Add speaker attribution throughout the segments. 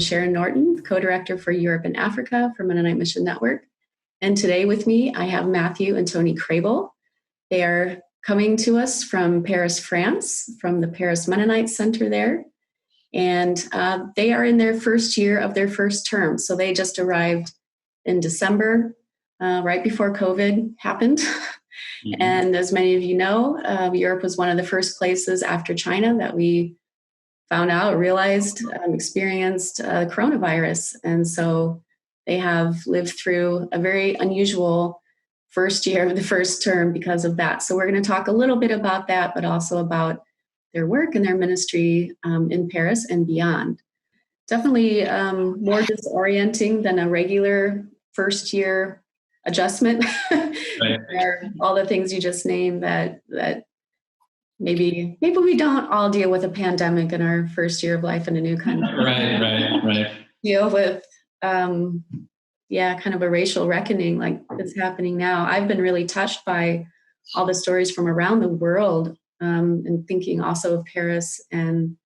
Speaker 1: Sharon Norton, co-director for Europe and Africa for Mennonite Mission Network. And today with me, I have Matthew and Toni Krabill. They are coming to us from Paris, France, from the Paris Mennonite Center there. And they are in their first year of their first term. So they just arrived in December, right before COVID happened. Mm-hmm. And as many of you know, Europe was one of the first places after China that we found out, realized, experienced coronavirus. And so they have lived through a very unusual first year of the first term because of that. So we're going to talk a little bit about that, but also about their work and their ministry in Paris and beyond. Definitely more disorienting than a regular first year adjustment. Right. All the things you just named that maybe we don't all deal with a pandemic in our first year of life in a new country.
Speaker 2: Right.
Speaker 1: Deal with kind of a racial reckoning like it's happening now. I've been really touched by all the stories from around the world, and thinking also of Paris and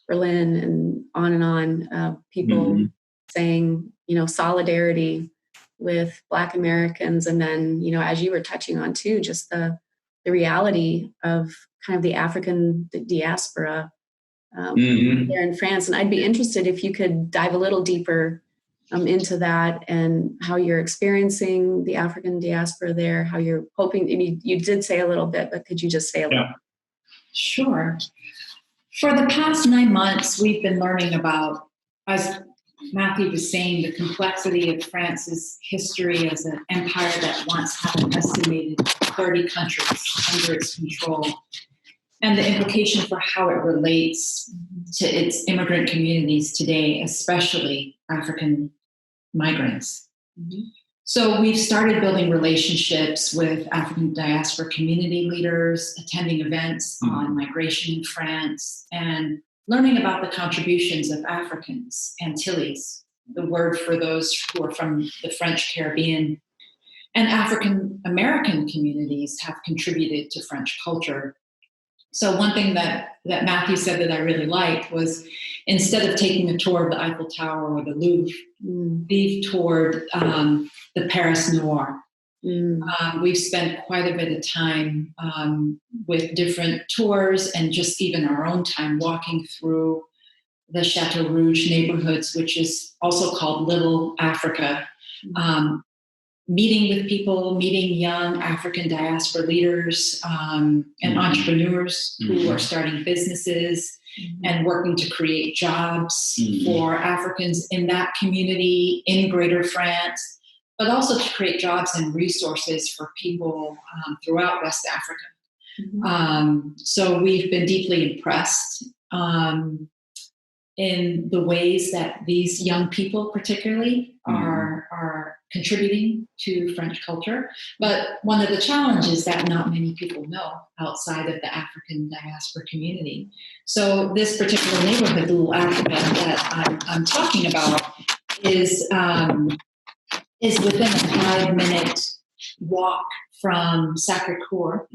Speaker 1: Berlin and on, people saying, solidarity with Black Americans. And then, as you were touching on too, just the reality of kind of the African diaspora there in France. And I'd be interested if you could dive a little deeper into that and how you're experiencing the African diaspora there, how you're hoping, you did say a little bit, but could you just say a little?
Speaker 3: Sure. For the past 9 months, we've been learning about, as Matthew was saying, the complexity of France's history as an empire that once had an estimated 30 countries under its control, and the implication for how it relates to its immigrant communities today, especially African migrants. Mm-hmm. So we've started building relationships with African diaspora community leaders, attending events on migration in France, and learning about the contributions of Africans, Antilles, the word for those who are from the French Caribbean, and African American communities have contributed to French culture. So one thing that Matthew said that I really liked was, instead of taking a tour of the Eiffel Tower or the Louvre, we've toured the Paris Noir. We've spent quite a bit of time with different tours and just even our own time walking through the Chateau Rouge neighborhoods, which is also called Little Africa, meeting with people, meeting young African diaspora leaders and entrepreneurs who are starting businesses and working to create jobs for Africans in that community in Greater France, but also to create jobs and resources for people throughout West Africa. So we've been deeply impressed in the ways that these young people particularly are contributing to French culture. But one of the challenges that not many people know outside of the African diaspora community. So this particular neighborhood, Little Africa, that I'm talking about is within a 5-minute walk from Sacré-Cœur,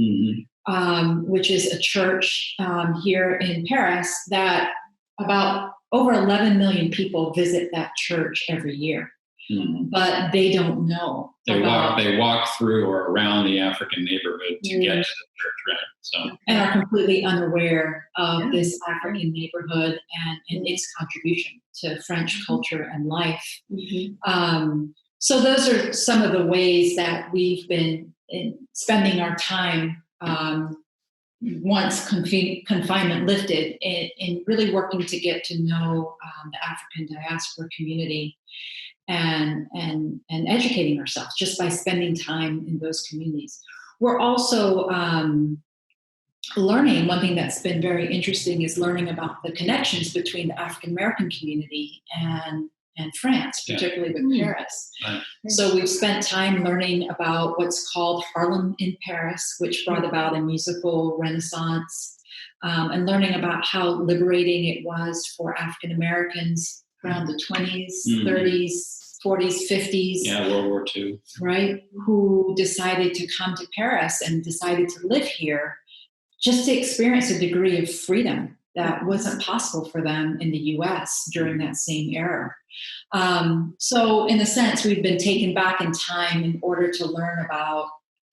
Speaker 3: which is a church here in Paris that about over 11 million people visit that church every year. But they don't know.
Speaker 2: They walk through or around the African neighborhood to get to the church, right? So,
Speaker 3: and are completely unaware of this African neighborhood and its contribution to French culture and life. So those are some of the ways that we've been spending our time once confinement lifted in really working to get to know the African diaspora community and educating ourselves just by spending time in those communities. We're also learning, one thing that's been very interesting is learning about the connections between the African American community and France, particularly with Paris.
Speaker 2: Right.
Speaker 3: So we've spent time learning about what's called Harlem in Paris, which brought about a musical renaissance, and learning about how liberating it was for African Americans around the 20s, 30s, 40s, 50s.
Speaker 2: Yeah, World War II.
Speaker 3: Right, who decided to come to Paris and decided to live here just to experience a degree of freedom that wasn't possible for them in the U.S. during that same era. So in a sense, we've been taken back in time in order to learn about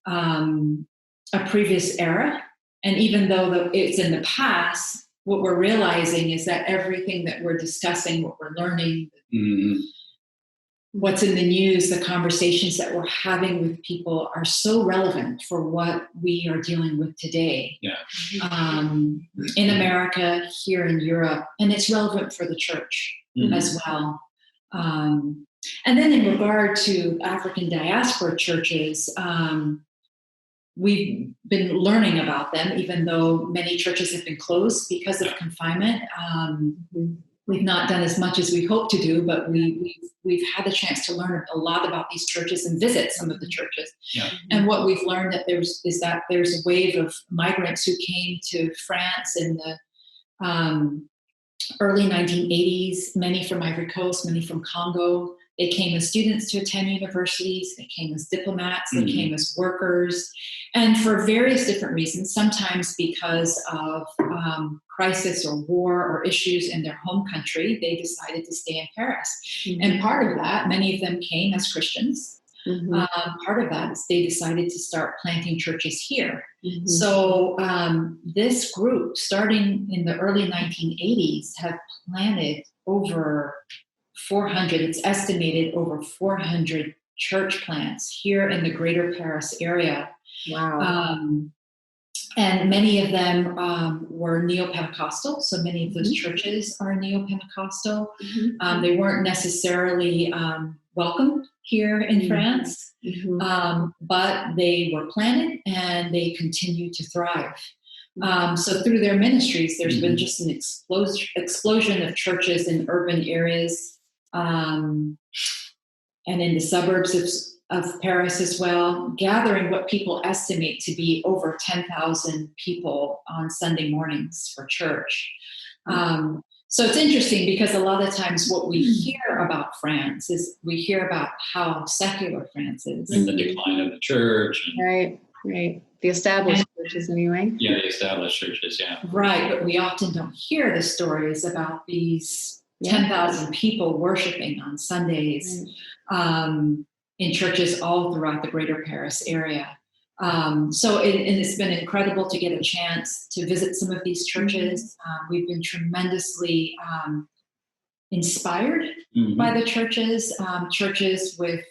Speaker 3: a previous era. And even though it's in the past, what we're realizing is that everything that we're discussing, what we're learning, what's in the news, the conversations that we're having with people are so relevant for what we are dealing with today. In America, here in Europe, and it's relevant for the church as well. And then in regard to African diaspora churches, we've been learning about them, even though many churches have been closed because of confinement. We've not done as much as we hope to do, but we've had the chance to learn a lot about these churches and visit some of the churches. And what we've learned is that there's a wave of migrants who came to France in the early 1980s, many from Ivory Coast, many from Congo. They came as students to attend universities. They came as diplomats. They came as workers. And for various different reasons, sometimes because of crisis or war or issues in their home country, they decided to stay in Paris. And part of that, many of them came as Christians. Part of that is they decided to start planting churches here. So this group, starting in the early 1980s, have planted over 400, it's estimated over 400 church plants here in the greater Paris area.
Speaker 1: Wow.
Speaker 3: And many of them were neo-Pentecostal, so many of those churches are neo-Pentecostal. They weren't necessarily welcome here in France, but they were planted and they continue to thrive. So through their ministries, there's been just an explosion of churches in urban areas and in the suburbs of Paris as well, gathering what people estimate to be over 10,000 people on Sunday mornings for church. So it's interesting because a lot of times what we hear about France is we hear about how secular France is.
Speaker 2: And the decline of the church.
Speaker 1: Right. The established churches anyway.
Speaker 2: Yeah, the established churches,
Speaker 3: Right, but we often don't hear the stories about these 10,000 people worshiping on Sundays in churches all throughout the greater Paris area. So it's been incredible to get a chance to visit some of these churches. We've been tremendously inspired by the churches, churches with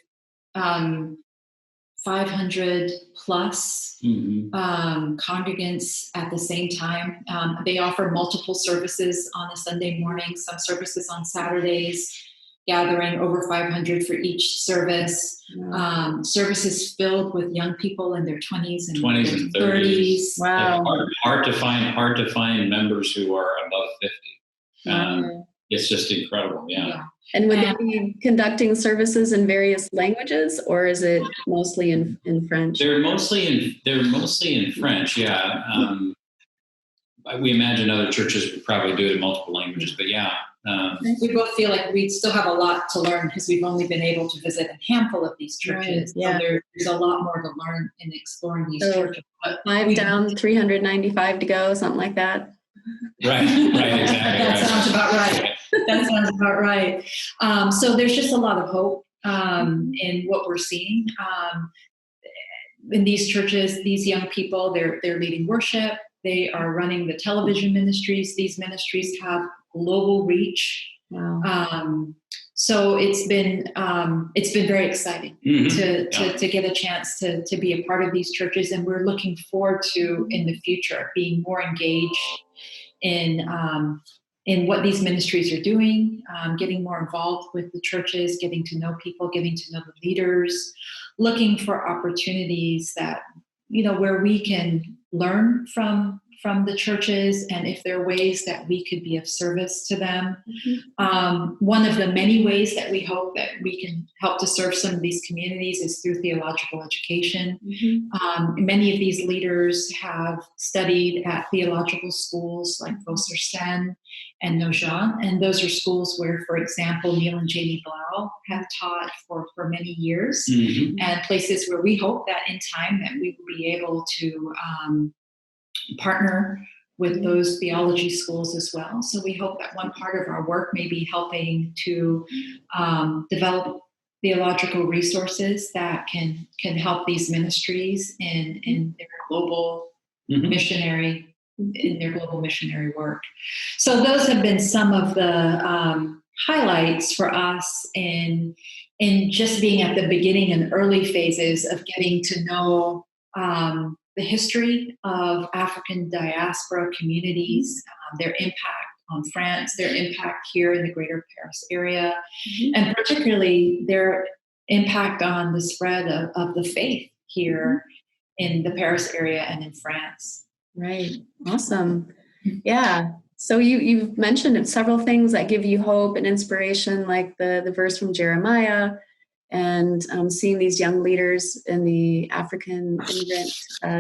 Speaker 3: 500 plus congregants at the same time. They offer multiple services on a Sunday morning, some services on Saturdays, gathering over 500 for each service. Services filled with young people in their 20s and 30s.
Speaker 1: Wow.
Speaker 2: Hard to find members who are above 50. It's just incredible.
Speaker 1: And would they be conducting services in various languages, or is it mostly in French?
Speaker 2: They're mostly in French. We imagine other churches would probably do it in multiple languages, but
Speaker 3: we both feel like we still have a lot to learn because we've only been able to visit a handful of these churches. So there's a lot more to learn in exploring these churches. But
Speaker 1: 5 down, 395 to go, something like that.
Speaker 2: Right, exactly.
Speaker 3: That sounds about right. That sounds about right. So there's just a lot of hope in what we're seeing in these churches. These young people, they're leading worship. They are running the television ministries. These ministries have global reach. So it's been very exciting to get a chance to be a part of these churches, and we're looking forward to in the future being more engaged in what these ministries are doing, getting more involved with the churches, getting to know people, getting to know the leaders, looking for opportunities that, where we can learn from the churches, and if there are ways that we could be of service to them. One of the many ways that we hope that we can help to serve some of these communities is through theological education. Many of these leaders have studied at theological schools like Vossersen and Nogent, and those are schools where, for example, Neil and Jamie Blau have taught for many years, and places where we hope that in time that we will be able to partner with those theology schools as well. So we hope that one part of our work may be helping to develop theological resources that can help these ministries in their global missionary work. So those have been some of the highlights for us in just being at the beginning and early phases of getting to know the history of African diaspora communities, their impact on France, their impact here in the greater Paris area, and particularly their impact on the spread of the faith here in the Paris area and in France.
Speaker 1: Right. Awesome. Yeah. So you've mentioned several things that give you hope and inspiration, like the verse from Jeremiah, and seeing these young leaders in the African immigrant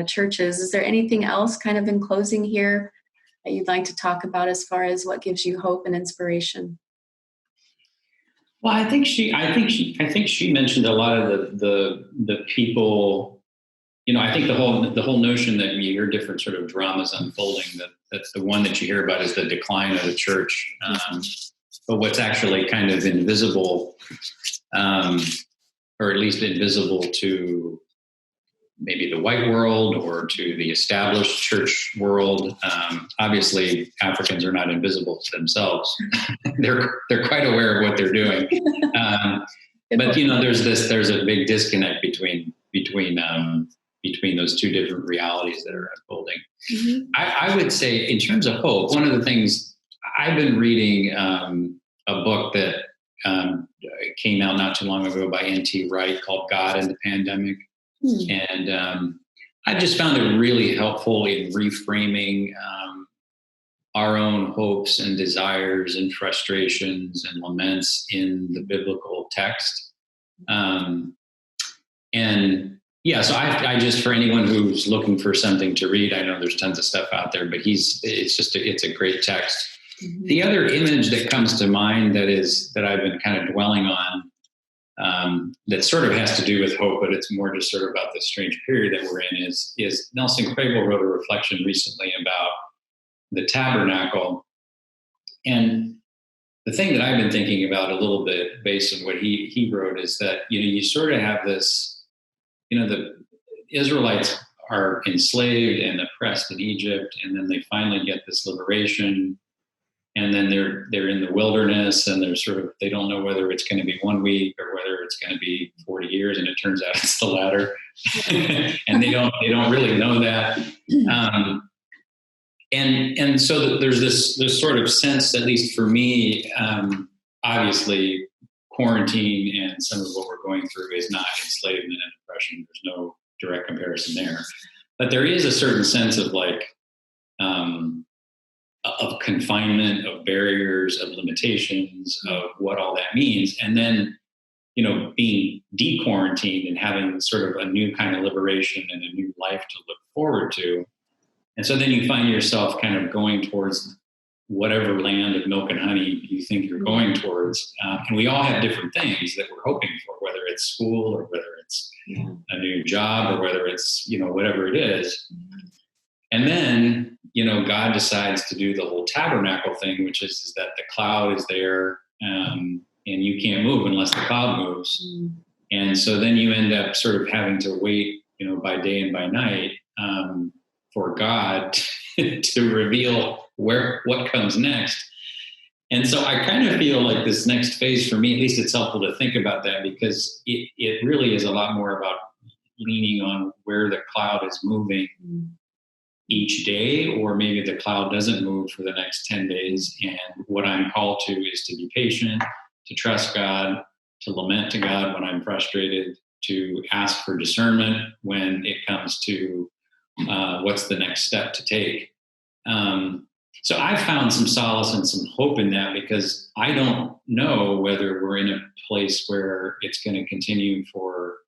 Speaker 1: churches. Is there anything else kind of in closing here that you'd like to talk about as far as what gives you hope and inspiration?
Speaker 2: Well, I think she mentioned a lot of the people. I think the whole notion that you hear different sort of dramas unfolding, that's the one that you hear about is the decline of the church. But what's actually kind of invisible, or at least invisible to maybe the white world or to the established church world. Obviously, Africans are not invisible to themselves. They're quite aware of what they're doing. But there's a big disconnect between those two different realities that are unfolding. I would say, in terms of hope, one of the things I've been reading a book that came out not too long ago by N.T. Wright called God in the Pandemic. And I just found it really helpful in reframing our own hopes and desires and frustrations and laments in the biblical text. So I just, for anyone who's looking for something to read, I know there's tons of stuff out there, but it's a great text. The other image that comes to mind that I've been kind of dwelling on, that sort of has to do with hope, but it's more just sort of about the strange period that we're in is Nelson Krabill wrote a reflection recently about the tabernacle. And the thing that I've been thinking about a little bit based on what he wrote is that, you sort of have this, the Israelites are enslaved and oppressed in Egypt, and then they finally get this liberation, and then they're in the wilderness, and they don't know whether it's going to be 1 week or whether it's going to be 40 years, and it turns out it's the latter. And they don't really know that. And so there's this sort of sense, at least for me, obviously quarantine and some of what we're going through is not enslavement and oppression. There's no direct comparison there, but there is a certain sense of of confinement, of barriers, of limitations, of what all that means. And then, being de-quarantined and having sort of a new kind of liberation and a new life to look forward to. And so then you find yourself kind of going towards whatever land of milk and honey you think you're going towards. And we all have different things that we're hoping for, whether it's school or whether it's a new job or whether it's, whatever it is. And then, God decides to do the whole tabernacle thing, which is that the cloud is there, and you can't move unless the cloud moves. And so then you end up sort of having to wait, by day and by night, for God to reveal what comes next. And so I kind of feel like this next phase for me, at least it's helpful to think about that, because it really is a lot more about leaning on where the cloud is moving each day, or maybe the cloud doesn't move for the next 10 days. And what I'm called to is to be patient, to trust God, to lament to God when I'm frustrated, to ask for discernment when it comes to what's the next step to take. So I've found some solace and some hope in that, because I don't know whether we're in a place where it's going to continue for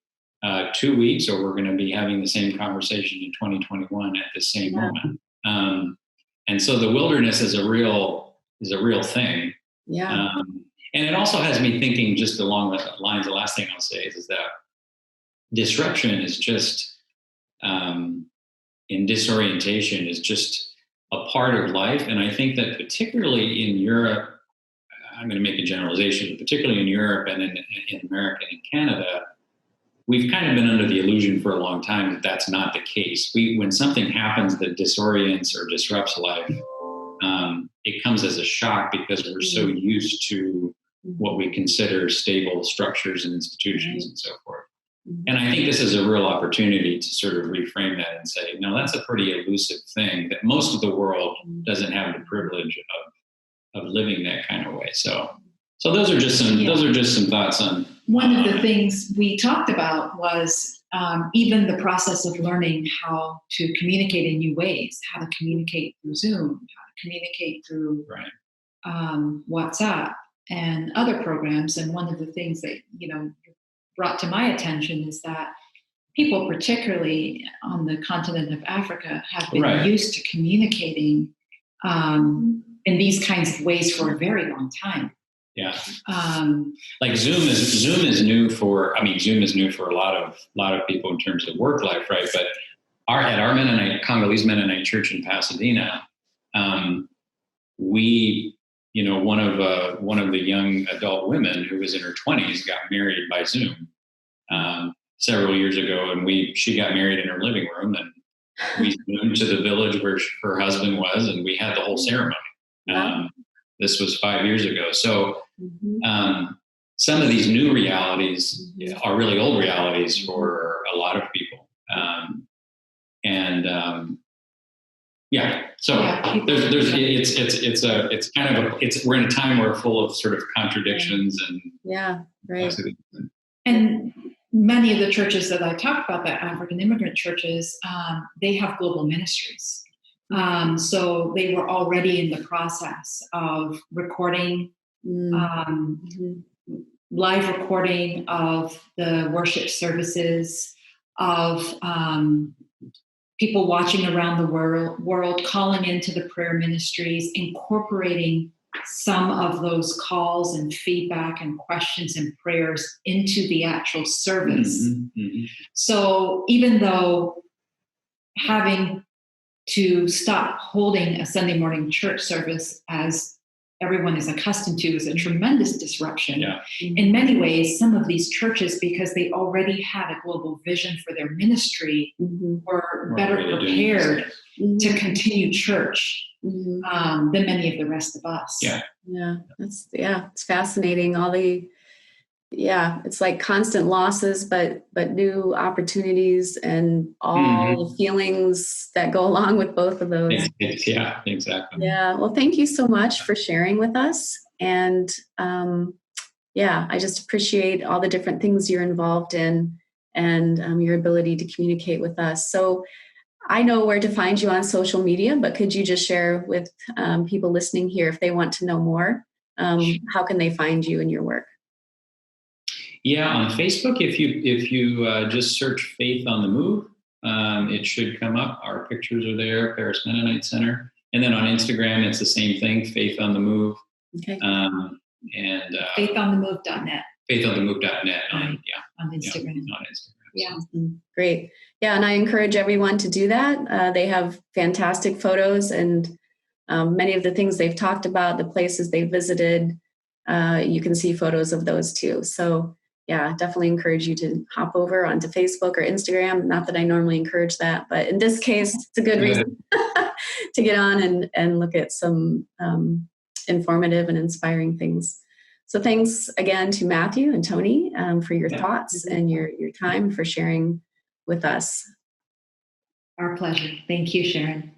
Speaker 2: 2 weeks, or we're going to be having the same conversation in 2021 at the same moment. And so the wilderness is a real thing.
Speaker 1: Yeah.
Speaker 2: And it also has me thinking, just along the lines, the last thing I'll say is that disruption is just, in disorientation, is just a part of life. And I think that particularly in Europe, I'm going to make a generalization, but particularly in Europe and in America and in Canada, we've kind of been under the illusion for a long time that that's not the case. When something happens that disorients or disrupts life, it comes as a shock because we're so used to what we consider stable structures and institutions and so forth. And I think this is a real opportunity to sort of reframe that and say, no, that's a pretty elusive thing that most of the world doesn't have the privilege of living that kind of way. So those are just some thoughts on.
Speaker 3: One of the things we talked about was even the process of learning how to communicate in new ways, how to communicate through Zoom, how to communicate through WhatsApp and other programs. And one of the things that, brought to my attention is that people, particularly on the continent of Africa, have been used to communicating in these kinds of ways for a very long time.
Speaker 2: Yeah. Like Zoom is new for a lot of people in terms of work life, right? But at our Congolese Mennonite Church in Pasadena, we, one of the young adult women who was in her 20s got married by Zoom several years ago, and she got married in her living room, and we zoomed to the village where her husband was, and we had the whole ceremony. This was 5 years ago. So some of these new realities are really old realities for a lot of people. We're in a time where we're full of sort of contradictions and
Speaker 3: And many of the churches that I talked about, the African immigrant churches, they have global ministries. So they were already in the process of recording, live recording of the worship services, of people watching around the world, calling into the prayer ministries, incorporating some of those calls and feedback and questions and prayers into the actual service. So even though having to stop holding a Sunday morning church service as everyone is accustomed to is a tremendous disruption.
Speaker 2: Yeah.
Speaker 3: In many ways, some of these churches, because they already had a global vision for their ministry, were better prepared to continue church than many of the rest of us.
Speaker 1: It's fascinating. It's like constant losses, but new opportunities and all the feelings that go along with both of those.
Speaker 2: Yeah, exactly.
Speaker 1: Yeah. Well, thank you so much for sharing with us. And I just appreciate all the different things you're involved in and your ability to communicate with us. So I know where to find you on social media, but could you just share with people listening here, if they want to know more, how can they find you and your work?
Speaker 2: Yeah, on Facebook, if you just search Faith on the Move, it should come up. Our pictures are there, Paris Mennonite Center. And then on Instagram, it's the same thing, Faith on the Move.
Speaker 3: Okay. faithonthemove.net.
Speaker 2: Faithonthemove.net
Speaker 3: on Instagram.
Speaker 2: On Instagram.
Speaker 3: Yeah.
Speaker 1: Great. Yeah, and I encourage everyone to do that. They have fantastic photos, and many of the things they've talked about, the places they visited, you can see photos of those too. So yeah, definitely encourage you to hop over onto Facebook or Instagram. Not that I normally encourage that, but in this case, it's a good reason to get on and look at some informative and inspiring things. So thanks again to Matthew and Toni for your thoughts and your time, for sharing with us.
Speaker 3: Our pleasure. Thank you, Sharon.